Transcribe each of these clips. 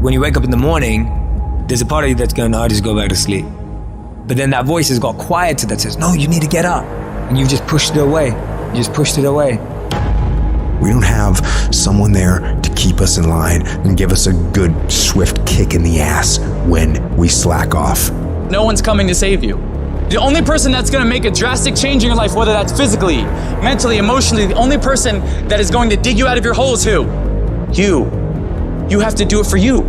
when you wake up in the morning, there's a part of you that's going, I'll just go back to sleep. But then that voice has got quieter that says, no, you need to get up. And you just pushed it away. You just pushed it away. We don't have someone there to keep us in line and give us a good, swift kick in the ass when we slack off. No one's coming to save you. The only person that's going to make a drastic change in your life, whether that's physically, mentally, emotionally, the only person that is going to dig you out of your hole is who? You. You have to do it for you.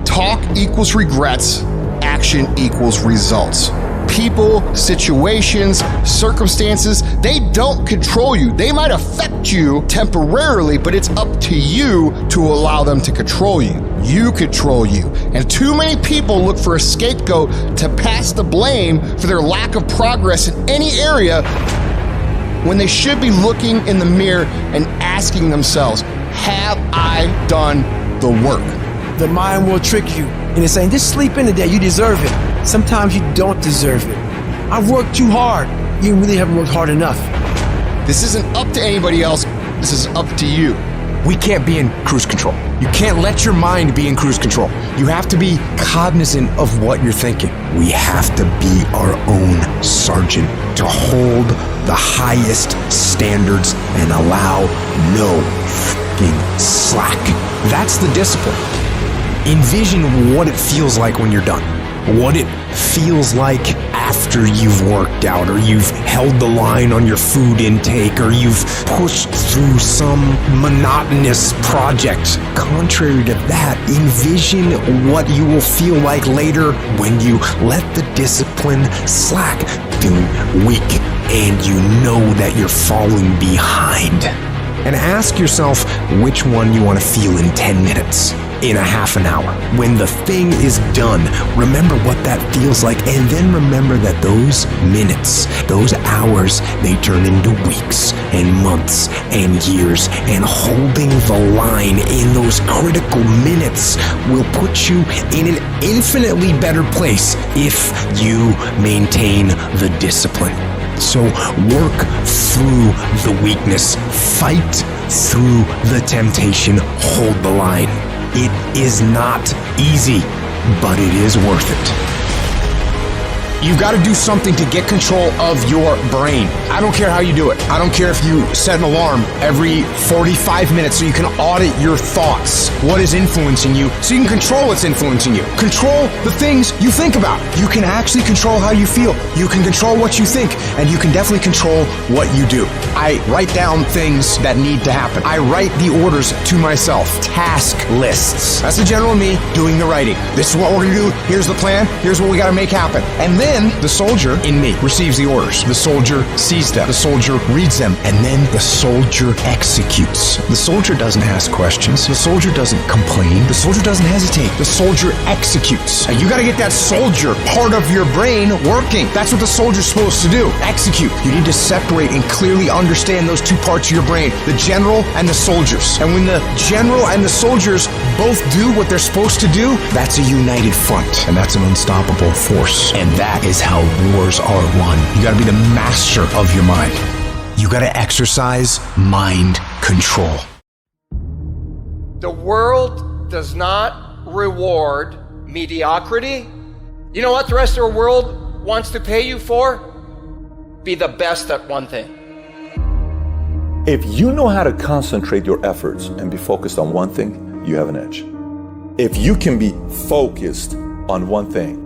Talk equals regrets. Action equals results. People, situations, circumstances, they don't control you. They might affect you temporarily, but it's up to you to allow them to control you. You control you. And too many people look for a scapegoat to pass the blame for their lack of progress in any area when they should be looking in the mirror and asking themselves, have I done the work? The mind will trick you into saying, just sleep in today, you deserve it. Sometimes you don't deserve it. I've worked too hard. You really haven't worked hard enough. This isn't up to anybody else. This is up to you. We can't be in cruise control. You can't let your mind be in cruise control. You have to be cognizant of what you're thinking. We have to be our own sergeant to hold the highest standards and allow no fucking slack. That's the discipline. Envision what it feels like when you're done. What it feels like after you've worked out, or you've held the line on your food intake, or you've pushed through some monotonous project. Contrary to that, envision what you will feel like later when you let the discipline slack, feeling weak, and you know that you're falling behind. And ask yourself which one you want to feel in 10 minutes. In a half an hour. When the thing is done, remember what that feels like, and then remember that those minutes, those hours, they turn into weeks and months and years, and holding the line in those critical minutes will put you in an infinitely better place if you maintain the discipline. So work through the weakness, fight through the temptation, hold the line. It is not easy, but it is worth it. You've got to do something to get control of your brain. I don't care how you do it. I don't care if you set an alarm every 45 minutes so you can audit your thoughts. What is influencing you so you can control what's influencing you. Control the things you think about. You can actually control how you feel. You can control what you think, and you can definitely control what you do. I write down things that need to happen. I write the orders to myself. Task lists. That's the general me doing the writing. This is what we're going to do. Here's the plan. Here's what we got to make happen. And then the soldier in me receives the orders. The soldier sees them. The soldier reads them. And then the soldier executes. The soldier doesn't ask questions. The soldier doesn't complain. The soldier doesn't hesitate. The soldier executes. And you got to get that soldier part of your brain working. That's what the soldier's supposed to do. Execute. You need to separate and clearly understand those two parts of your brain, the general and the soldiers. And when the general and the soldiers both do what they're supposed to do, that's a united front. And that's an unstoppable force. And that is how wars are won. You gotta be the master of your mind. You gotta exercise mind control. The world does not reward mediocrity. You know what the rest of the world wants to pay you for? Be the best at one thing. If you know how to concentrate your efforts and be focused on one thing, you have an edge. If you can be focused on one thing,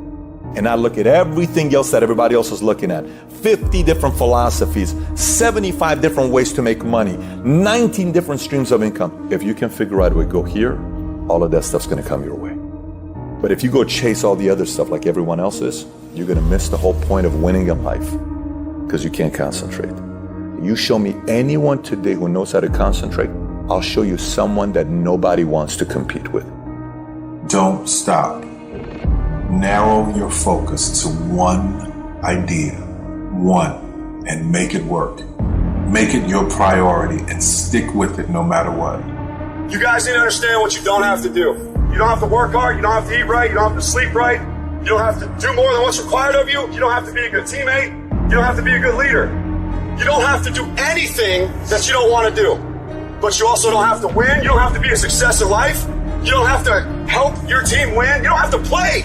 and I look at everything else that everybody else is looking at, 50 different philosophies, 75 different ways to make money, 19 different streams of income. If you can figure out a way to go here, all of that stuff's gonna come your way. But if you go chase all the other stuff like everyone else is, you're gonna miss the whole point of winning in life because you can't concentrate. You show me anyone today who knows how to concentrate, I'll show you someone that nobody wants to compete with. Don't stop. Narrow your focus to one idea, one, and make it work. Make it your priority and stick with it no matter what. You guys need to understand what you don't have to do. You don't have to work hard, you don't have to eat right, you don't have to sleep right, you don't have to do more than what's required of you, you don't have to be a good teammate, you don't have to be a good leader. You don't have to do anything that you don't want to do. But you also don't have to win, you don't have to be a success in life, You don't have to help your team win. You don't have to play.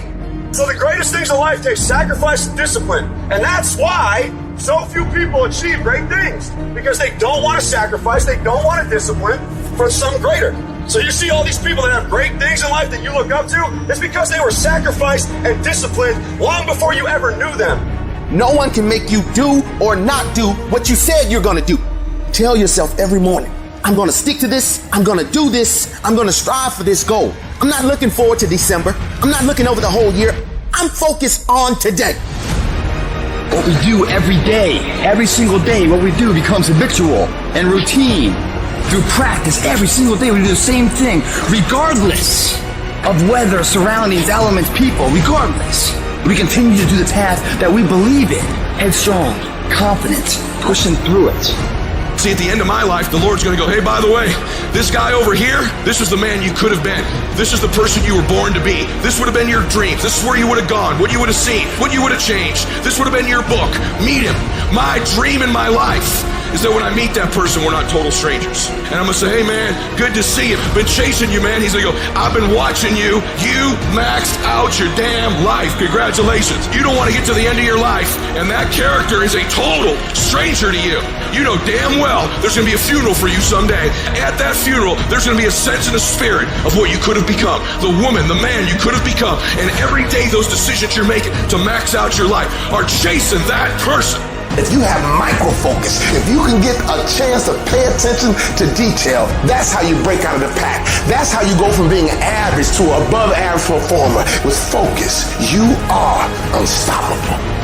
So the greatest things in life take sacrifice and discipline. And that's why so few people achieve great things. Because they don't want to sacrifice, they don't want to discipline for some greater. So you see all these people that have great things in life that you look up to, it's because they were sacrificed and disciplined long before you ever knew them. No one can make you do or not do what you said you're gonna do. Tell yourself every morning, I'm gonna stick to this, I'm gonna do this, I'm gonna strive for this goal. I'm not looking forward to December. I'm not looking over the whole year. I'm focused on today. What we do every day, every single day, what we do becomes habitual and routine. Through practice, every single day we do the same thing, regardless of weather, surroundings, elements, people, regardless. We continue to do the task that we believe in, headstrong, confident, pushing through it. See, at the end of my life, the Lord's going to go, hey, by the way, this guy over here, this was the man you could have been. This is the person you were born to be. This would have been your dreams. This is where you would have gone, what you would have seen, what you would have changed. This would have been your book. Meet him. My dream in my life is that when I meet that person, we're not total strangers. And I'm going to say, hey, man, good to see you. Been chasing you, man. He's going to go, I've been watching you. You maxed out your damn life. Congratulations. You don't want to get to the end of your life, and that character is a total stranger to you. You know damn well there's going to be a funeral for you someday. At that funeral, there's going to be a sense and a spirit of what you could have become. The woman, the man you could have become. And every day those decisions you're making to max out your life are chasing that person. If you have micro focus, if you can get a chance to pay attention to detail, that's how you break out of the pack. That's how you go from being average to above average performer. With focus, you are unstoppable.